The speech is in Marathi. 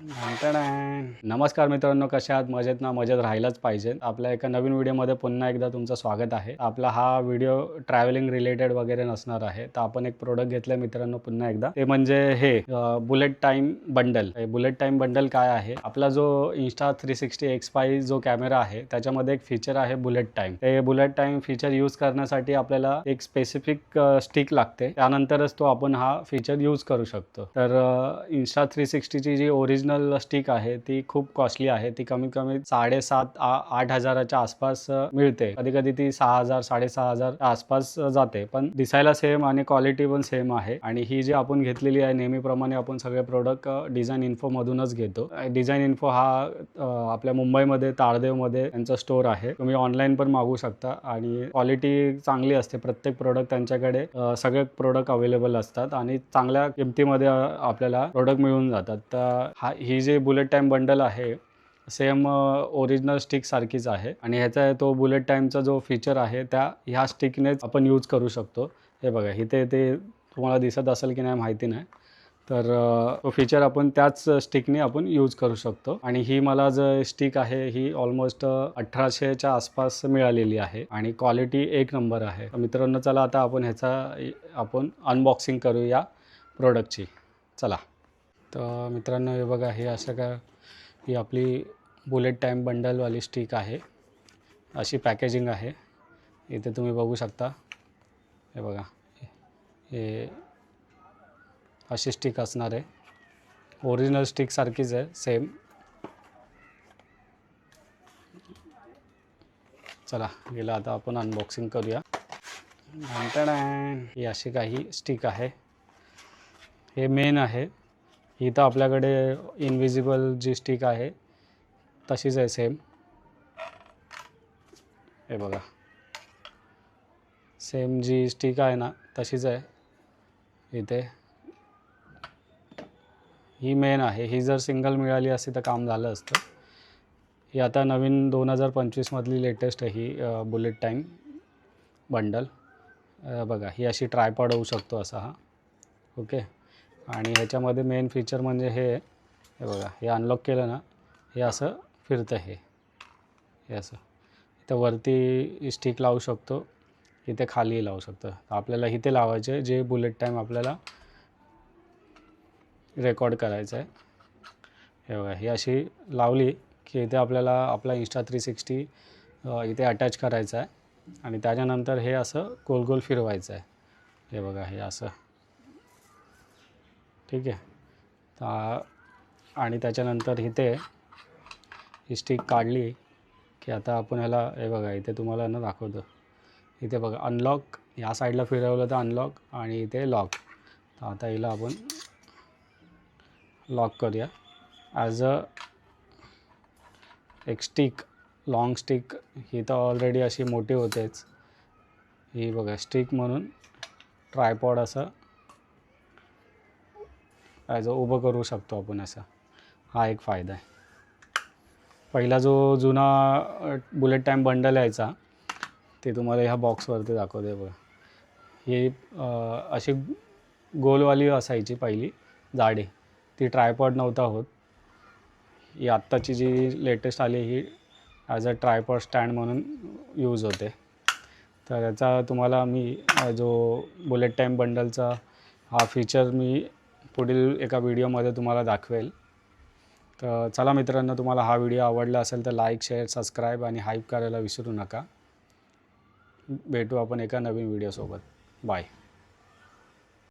नमस्कार मित्रांनो, कशा आहात? मजेत ना? मजेत राहिलाच पाहिजे. आपल्या एका नवीन व्हिडिओमध्ये पुन्हा एकदा तुमचं स्वागत आहे. आपला हा व्हिडिओ ट्रॅव्हलिंग रिलेटेड वगैरे नसणार आहे. तर आपण एक प्रोडक्ट घेतलं मित्रांनो पुन्हा एकदा, ते म्हणजे हे bullet time bundle. Bullet time bundle काय आहे? आपला जो Insta360 X5 जो कॅमेरा आहे त्याच्यामध्ये एक फीचर आहे बुलेट टाईम. ते बुलेट टाईम फीचर यूज करण्यासाठी आपल्याला एक स्पेसिफिक स्टिक लागते, त्यानंतरच तो आपण हा फीचर यूज करू शकतो. तर Insta360 ची जी ओरिजिनल स्टिक आहे ती खूप कॉस्टली आहे. ती कमीत कमी 7,500-8 हजाराच्या आसपास मिळते. कधी कधी ती 6,000 6,500 आसपास जाते, पण दिसायला सेम आणि क्वालिटी पण सेम आहे. आणि ही जी आपण घेतलेली आहे, नेहमीप्रमाणे आपण सगळे प्रोडक्ट डिझाईन इन्फो मधूनच घेतो. डिझाईन इन्फो हा आपल्या मुंबईमध्ये ताळदेवमध्ये त्यांचा स्टोर आहे. तुम्ही ऑनलाईन पण मागवू शकता आणि क्वालिटी चांगली असते. प्रत्येक प्रोडक्ट त्यांच्याकडे सगळे प्रोडक्ट अवेलेबल असतात आणि चांगल्या किमतीमध्ये आपल्याला प्रोडक्ट मिळून जातात. तर ही जी बुलेट टाईम बंडल आहे सेम ओरिजिनल स्टिक सारखीच आहे आणि ह्याचा तो बुलेट टाईमचा जो फीचर आहे ह्या स्टिकनेच आपण यूज करू शकतो. हे बघा, इथे ते तुम्हाला दिसत असेल की नाही माहिती नाही. तर तो फीचर आपण त्याच स्टिकने आपण यूज करू शकतो. आणि ही मला जो स्टिक आहे ही ऑलमोस्ट 1800च्या आसपास मिळालेली आहे आणि क्वालिटी एक नंबर आहे. मित्रांनो, चला आता आपण अनबॉक्सिंग करूया प्रोडक्टची. चला. तर मित्रांनो, हे बघा, ही आपली बुलेट टाईम बंडलवाली स्टिक आहे. अशी पॅकेजिंग आहे. इथे तुम्ही बघू शकता. हे बघा, हे अशी स्टिक असणार आहे. ओरिजिनल स्टिक सारखीच आहे सेम. चला गेला, आता आपण अनबॉक्सिंग करूया. ही अशी काही स्टिक आहे. हे मेन आहे. ही तर आपल्याकडे इनविजिबल जी स्टिक आहे तशीच आहे सेम. हे बघा, सेम जी स्टिक आहे ना तशीच आहे. इथे ही मेन आहे. ही जर सिंगल मिळाली असती तर काम झालं असतं. ही आता नवीन 2025 मधली लेटेस्ट आहे ही बुलेट टाईम बंडल. बघा, ही अशी ट्रायपॉड होऊ शकतो असा हा. ओके. आणि ह्याच्यामध्ये मेन फीचर म्हणजे हे बघा, हे अनलॉक केलं ना, हे असं फिरतं. हे असं इथं वरती स्टिक लावू शकतो, इथे खाली लावू शकतो. आपल्याला इथे लावायचे जे बुलेट टाईम आपल्याला रेकॉर्ड करायचं आहे. हे बघा, ही अशी लावली की इथे आपल्याला आपला Insta360 इथे अटॅच करायचा आहे आणि त्याच्यानंतर हे असं गोल गोल फिरवायचं आहे. हे बघा, हे असं. ठीक आहे. आणि त्याच्यानंतर इथे ही स्टिक काढली की आता आपण ह्याला, हे बघा, इथे तुम्हाला ना दाखवतो. इथे बघा, अनलॉक या साईडला फिरवलं तर अनलॉक आणि इथे लॉक. तर आता हिला आपण लॉक करूया. ॲज एक स्टिक, लॉंग स्टिक, ही तर ऑलरेडी अशी मोठी होतेच. ही बघा, स्टिक म्हणून ट्रायपॉड असं ॲज उभं करू शकतो आपण असं. हा एक फायदा आहे. पहिला जो जुना बुलेट टाईम बंडल यायचा ते तुम्हाला ह्या बॉक्सवरती दाखवते. बघा, ही अशी गोलवाली असायची पहिली जाडी. ती ट्रायपॉड नव्हता होत. ही आत्ताची जी लेटेस्ट आली ही ॲज अ ट्रायपॉड स्टँड म्हणून यूज होते. तर याचा तुम्हाला मी जो बुलेट टाईम बंडलचा हा फीचर मी पुढील एका व्हिडिओमध्ये तुम्हाला दाखवेल. तर चला मित्रांनो, तुम्हाला हा व्हिडिओ आवडला असेल तर लाईक, शेअर, सबस्क्राईब आणि हाईप करायला विसरू नका. भेटू आपण एका नवीन व्हिडिओसोबत. बाय.